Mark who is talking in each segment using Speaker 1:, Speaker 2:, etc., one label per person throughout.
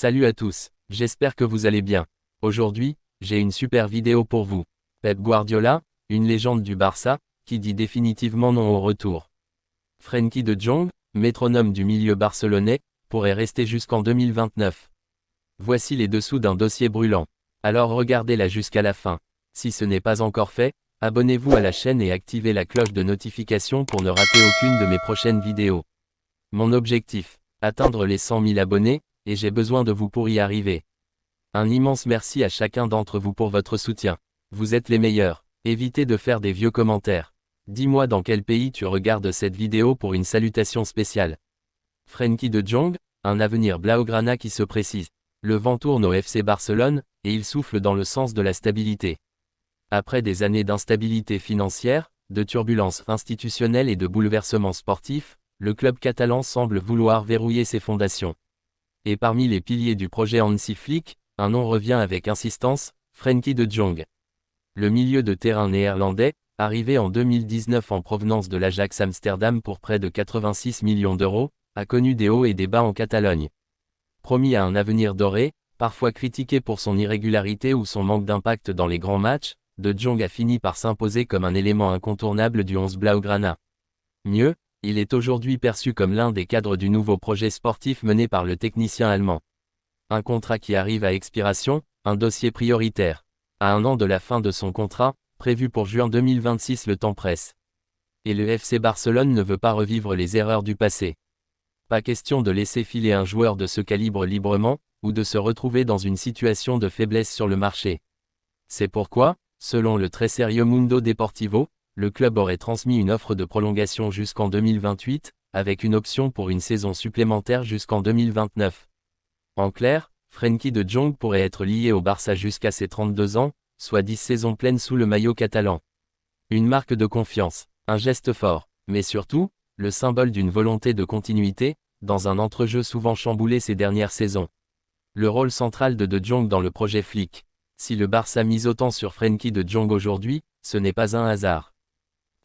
Speaker 1: Salut à tous, j'espère que vous allez bien. Aujourd'hui, j'ai une super vidéo pour vous. Pep Guardiola, une légende du Barça, qui dit définitivement non au retour. Frenkie de Jong, métronome du milieu barcelonais, pourrait rester jusqu'en 2029. Voici les dessous d'un dossier brûlant. Alors regardez-la jusqu'à la fin. Si ce n'est pas encore fait, abonnez-vous à la chaîne et activez la cloche de notification pour ne rater aucune de mes prochaines vidéos. Mon objectif, atteindre les 100 000 abonnés, et j'ai besoin de vous pour y arriver. Un immense merci à chacun d'entre vous pour votre soutien. Vous êtes les meilleurs. Évitez de faire des vieux commentaires. Dis-moi dans quel pays tu regardes cette vidéo pour une salutation spéciale. Frenkie de Jong, un avenir blaugrana qui se précise. Le vent tourne au FC Barcelone, et il souffle dans le sens de la stabilité. Après des années d'instabilité financière, de turbulences institutionnelles et de bouleversements sportifs, le club catalan semble vouloir verrouiller ses fondations. Et parmi les piliers du projet Hansi Flick, un nom revient avec insistance, Frenkie de Jong. Le milieu de terrain néerlandais, arrivé en 2019 en provenance de l'Ajax Amsterdam pour près de 86 millions d'euros, a connu des hauts et des bas en Catalogne. Promis à un avenir doré, parfois critiqué pour son irrégularité ou son manque d'impact dans les grands matchs, de Jong a fini par s'imposer comme un élément incontournable du 11 Blaugrana. Mieux, il est aujourd'hui perçu comme l'un des cadres du nouveau projet sportif mené par le technicien allemand. Un contrat qui arrive à expiration, un dossier prioritaire. À un an de la fin de son contrat, prévu pour juin 2026, le temps presse. Et le FC Barcelone ne veut pas revivre les erreurs du passé. Pas question de laisser filer un joueur de ce calibre librement, ou de se retrouver dans une situation de faiblesse sur le marché. C'est pourquoi, selon le très sérieux Mundo Deportivo, le club aurait transmis une offre de prolongation jusqu'en 2028, avec une option pour une saison supplémentaire jusqu'en 2029. En clair, Frenkie de Jong pourrait être lié au Barça jusqu'à ses 32 ans, soit 10 saisons pleines sous le maillot catalan. Une marque de confiance, un geste fort, mais surtout, le symbole d'une volonté de continuité, dans un entrejeu souvent chamboulé ces dernières saisons. Le rôle central de Jong dans le projet Flick. Si le Barça mise autant sur Frenkie de Jong aujourd'hui, ce n'est pas un hasard.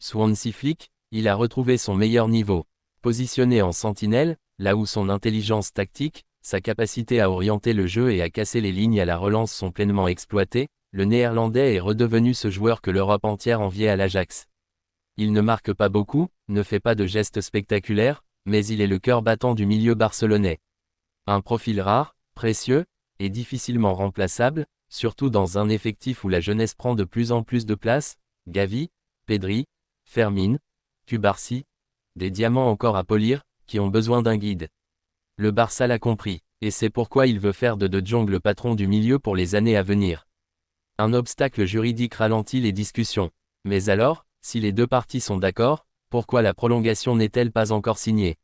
Speaker 1: Sous Hansi Flick, il a retrouvé son meilleur niveau. Positionné en sentinelle, là où son intelligence tactique, sa capacité à orienter le jeu et à casser les lignes à la relance sont pleinement exploitées, le Néerlandais est redevenu ce joueur que l'Europe entière enviait à l'Ajax. Il ne marque pas beaucoup, ne fait pas de gestes spectaculaires, mais il est le cœur battant du milieu barcelonais. Un profil rare, précieux, et difficilement remplaçable, surtout dans un effectif où la jeunesse prend de plus en plus de place, Gavi, Pedri, Fermin, Cubarsí, des diamants encore à polir, qui ont besoin d'un guide. Le Barça l'a compris, et c'est pourquoi il veut faire de Jong le patron du milieu pour les années à venir. Un obstacle juridique ralentit les discussions. Mais alors, si les deux parties sont d'accord, pourquoi la prolongation n'est-elle pas encore signée?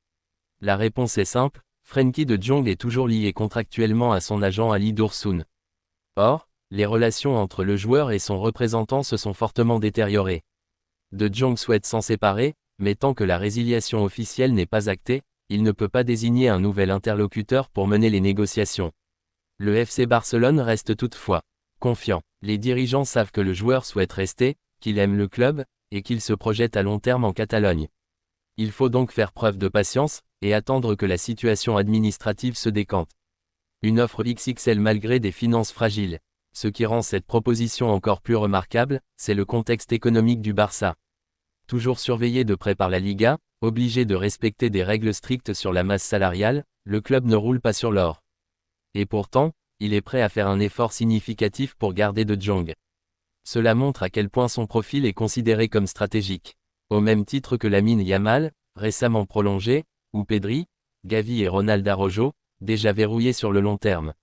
Speaker 1: La réponse est simple, Frenkie de Jong est toujours lié contractuellement à son agent Ali Dursun. Or, les relations entre le joueur et son représentant se sont fortement détériorées. De Jong souhaite s'en séparer, mais tant que la résiliation officielle n'est pas actée, il ne peut pas désigner un nouvel interlocuteur pour mener les négociations. Le FC Barcelone reste toutefois confiant. Les dirigeants savent que le joueur souhaite rester, qu'il aime le club, et qu'il se projette à long terme en Catalogne. Il faut donc faire preuve de patience, et attendre que la situation administrative se décante. Une offre XXL malgré des finances fragiles. Ce qui rend cette proposition encore plus remarquable, c'est le contexte économique du Barça. Toujours surveillé de près par la Liga, obligé de respecter des règles strictes sur la masse salariale, le club ne roule pas sur l'or. Et pourtant, il est prêt à faire un effort significatif pour garder de Jong. Cela montre à quel point son profil est considéré comme stratégique. Au même titre que Lamine Yamal, récemment prolongé, ou Pedri, Gavi et Ronald Araujo, déjà verrouillés sur le long terme.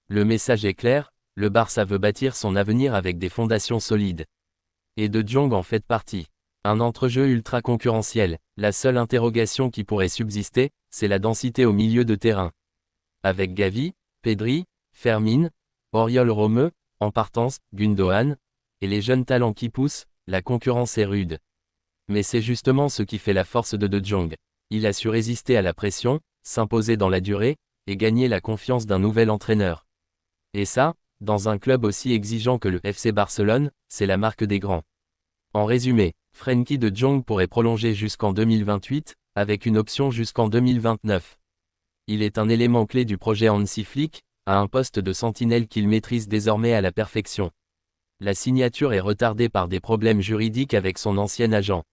Speaker 1: Le message est clair, le Barça veut bâtir son avenir avec des fondations solides. Et de Jong en fait partie. Un entrejeu ultra concurrentiel, la seule interrogation qui pourrait subsister, c'est la densité au milieu de terrain. Avec Gavi, Pedri, Fermin, Oriol Romeu, en partance, Gundogan, et les jeunes talents qui poussent, la concurrence est rude. Mais c'est justement ce qui fait la force de Jong. Il a su résister à la pression, s'imposer dans la durée, et gagner la confiance d'un nouvel entraîneur. Et ça, dans un club aussi exigeant que le FC Barcelone, c'est la marque des grands. En résumé, Frenkie de Jong pourrait prolonger jusqu'en 2028, avec une option jusqu'en 2029. Il est un élément clé du projet Hansi Flick, à un poste de sentinelle qu'il maîtrise désormais à la perfection. La signature est retardée par des problèmes juridiques avec son ancien agent.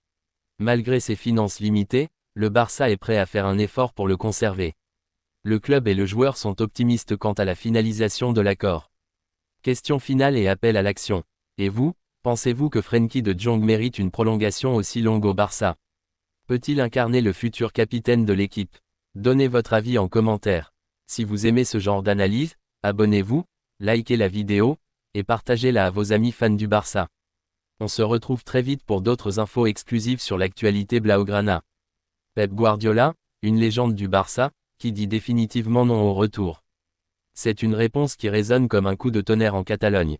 Speaker 1: Malgré ses finances limitées, le Barça est prêt à faire un effort pour le conserver. Le club et le joueur sont optimistes quant à la finalisation de l'accord. Question finale et appel à l'action. Et vous, pensez-vous que Frenkie de Jong mérite une prolongation aussi longue au Barça? Peut-il incarner le futur capitaine de l'équipe? Donnez votre avis en commentaire. Si vous aimez ce genre d'analyse, abonnez-vous, likez la vidéo, et partagez-la à vos amis fans du Barça. On se retrouve très vite pour d'autres infos exclusives sur l'actualité blaugrana. Pep Guardiola, une légende du Barça, qui dit définitivement non au retour. C'est une réponse qui résonne comme un coup de tonnerre en Catalogne.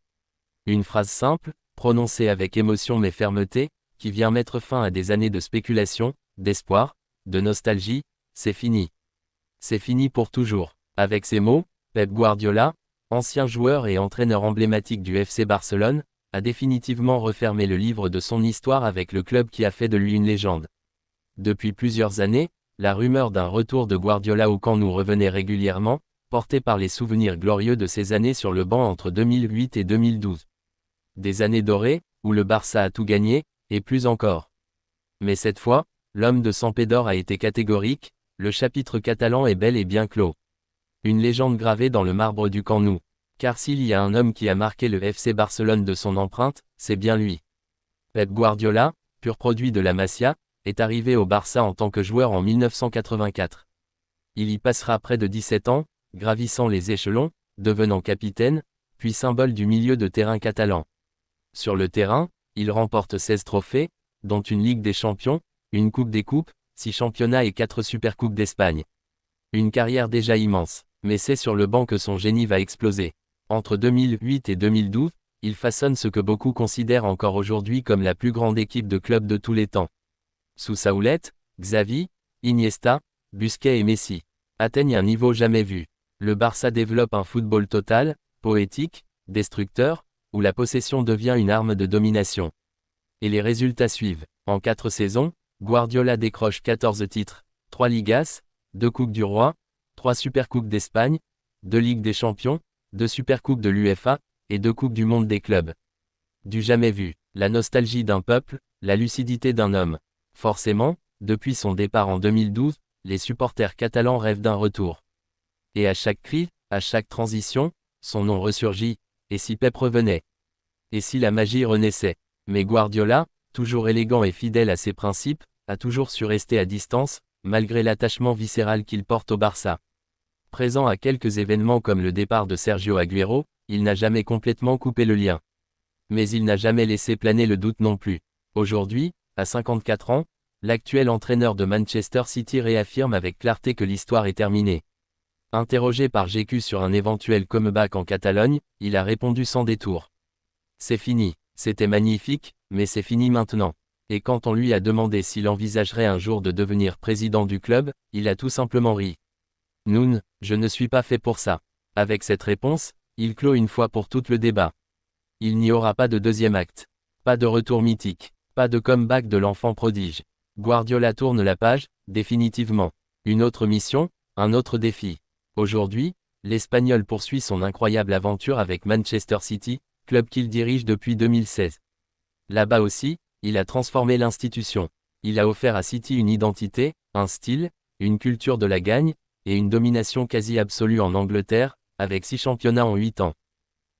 Speaker 1: Une phrase simple, prononcée avec émotion mais fermeté, qui vient mettre fin à des années de spéculation, d'espoir, de nostalgie, c'est fini. C'est fini pour toujours. Avec ces mots, Pep Guardiola, ancien joueur et entraîneur emblématique du FC Barcelone, a définitivement refermé le livre de son histoire avec le club qui a fait de lui une légende. Depuis plusieurs années, la rumeur d'un retour de Guardiola au camp nous revenait régulièrement, portée par les souvenirs glorieux de ces années sur le banc entre 2008 et 2012. Des années dorées, où le Barça a tout gagné, et plus encore. Mais cette fois, l'homme de Sampdoria a été catégorique, le chapitre catalan est bel et bien clos. Une légende gravée dans le marbre du Camp Nou. Car s'il y a un homme qui a marqué le FC Barcelone de son empreinte, c'est bien lui. Pep Guardiola, pur produit de la Masia, est arrivé au Barça en tant que joueur en 1984. Il y passera près de 17 ans, gravissant les échelons, devenant capitaine, puis symbole du milieu de terrain catalan. Sur le terrain, il remporte 16 trophées, dont une Ligue des Champions, une Coupe des Coupes, 6 championnats et 4 Supercoupes d'Espagne. Une carrière déjà immense, mais c'est sur le banc que son génie va exploser. Entre 2008 et 2012, il façonne ce que beaucoup considèrent encore aujourd'hui comme la plus grande équipe de club de tous les temps. Sous sa houlette, Xavi, Iniesta, Busquets et Messi atteignent un niveau jamais vu. Le Barça développe un football total, poétique, destructeur, où la possession devient une arme de domination. Et les résultats suivent. En 4 saisons, Guardiola décroche 14 titres, 3 Ligas, 2 Coupes du Roi, 3 Supercoupes d'Espagne, 2 Ligues des Champions, 2 Supercoupes de l'UEFA, et 2 Coupes du Monde des clubs. Du jamais vu, la nostalgie d'un peuple, la lucidité d'un homme. Forcément, depuis son départ en 2012, les supporters catalans rêvent d'un retour. Et à chaque cri, à chaque transition, son nom ressurgit, et si Pep revenait? Et si la magie renaissait? Mais Guardiola, toujours élégant et fidèle à ses principes, a toujours su rester à distance, malgré l'attachement viscéral qu'il porte au Barça. Présent à quelques événements comme le départ de Sergio Agüero, il n'a jamais complètement coupé le lien. Mais il n'a jamais laissé planer le doute non plus. Aujourd'hui, à 54 ans, l'actuel entraîneur de Manchester City réaffirme avec clarté que l'histoire est terminée. Interrogé par GQ sur un éventuel comeback en Catalogne, il a répondu sans détour. C'est fini, c'était magnifique, mais c'est fini maintenant. Et quand on lui a demandé s'il envisagerait un jour de devenir président du club, il a tout simplement ri. Noun, je ne suis pas fait pour ça. Avec cette réponse, il clôt une fois pour toutes le débat. Il n'y aura pas de deuxième acte. Pas de retour mythique. Pas de comeback de l'enfant prodige. Guardiola tourne la page, définitivement. Une autre mission, un autre défi. Aujourd'hui, l'Espagnol poursuit son incroyable aventure avec Manchester City, club qu'il dirige depuis 2016. Là-bas aussi, il a transformé l'institution. Il a offert à City une identité, un style, une culture de la gagne, et une domination quasi absolue en Angleterre, avec 6 championnats en 8 ans.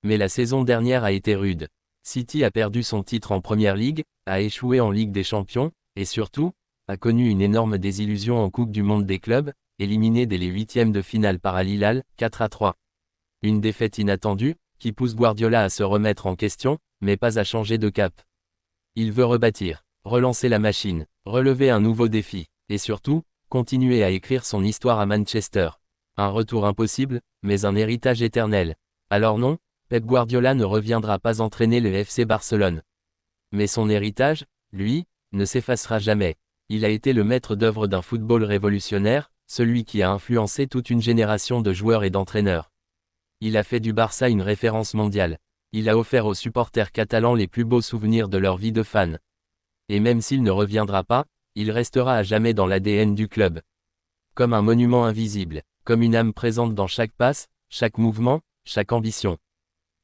Speaker 1: Mais la saison dernière a été rude. City a perdu son titre en Première Ligue, a échoué en Ligue des Champions, et surtout, a connu une énorme désillusion en Coupe du Monde des clubs, éliminé dès les 8e de finale par Al Hilal, 4-3. Une défaite inattendue, qui pousse Guardiola à se remettre en question, mais pas à changer de cap. Il veut rebâtir, relancer la machine, relever un nouveau défi, et surtout, continuer à écrire son histoire à Manchester. Un retour impossible, mais un héritage éternel. Alors non, Pep Guardiola ne reviendra pas entraîner le FC Barcelone. Mais son héritage, lui, ne s'effacera jamais. Il a été le maître d'œuvre d'un football révolutionnaire, celui qui a influencé toute une génération de joueurs et d'entraîneurs. Il a fait du Barça une référence mondiale. Il a offert aux supporters catalans les plus beaux souvenirs de leur vie de fan. Et même s'il ne reviendra pas, il restera à jamais dans l'ADN du club. Comme un monument invisible, comme une âme présente dans chaque passe, chaque mouvement, chaque ambition.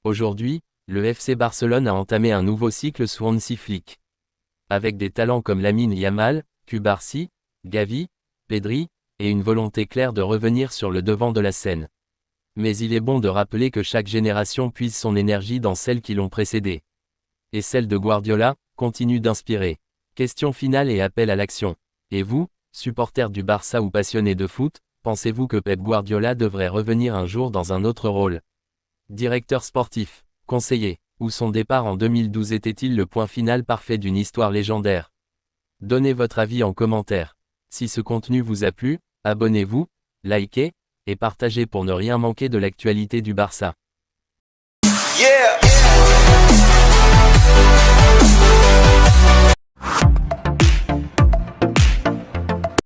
Speaker 1: Aujourd'hui, le FC Barcelone a entamé un nouveau cycle sous Hansi Flick. Avec des talents comme Lamine Yamal, Cubarsí, Gavi, Pedri, et une volonté claire de revenir sur le devant de la scène. Mais il est bon de rappeler que chaque génération puise son énergie dans celles qui l'ont précédée. Et celle de Guardiola continue d'inspirer. Question finale et appel à l'action. Et vous, supporters du Barça ou passionnés de foot, pensez-vous que Pep Guardiola devrait revenir un jour dans un autre rôle? Directeur sportif, conseiller, ou son départ en 2012 était-il le point final parfait d'une histoire légendaire? Donnez votre avis en commentaire. Si ce contenu vous a plu, abonnez-vous, likez, et partagez pour ne rien manquer de l'actualité du Barça.
Speaker 2: Yeah!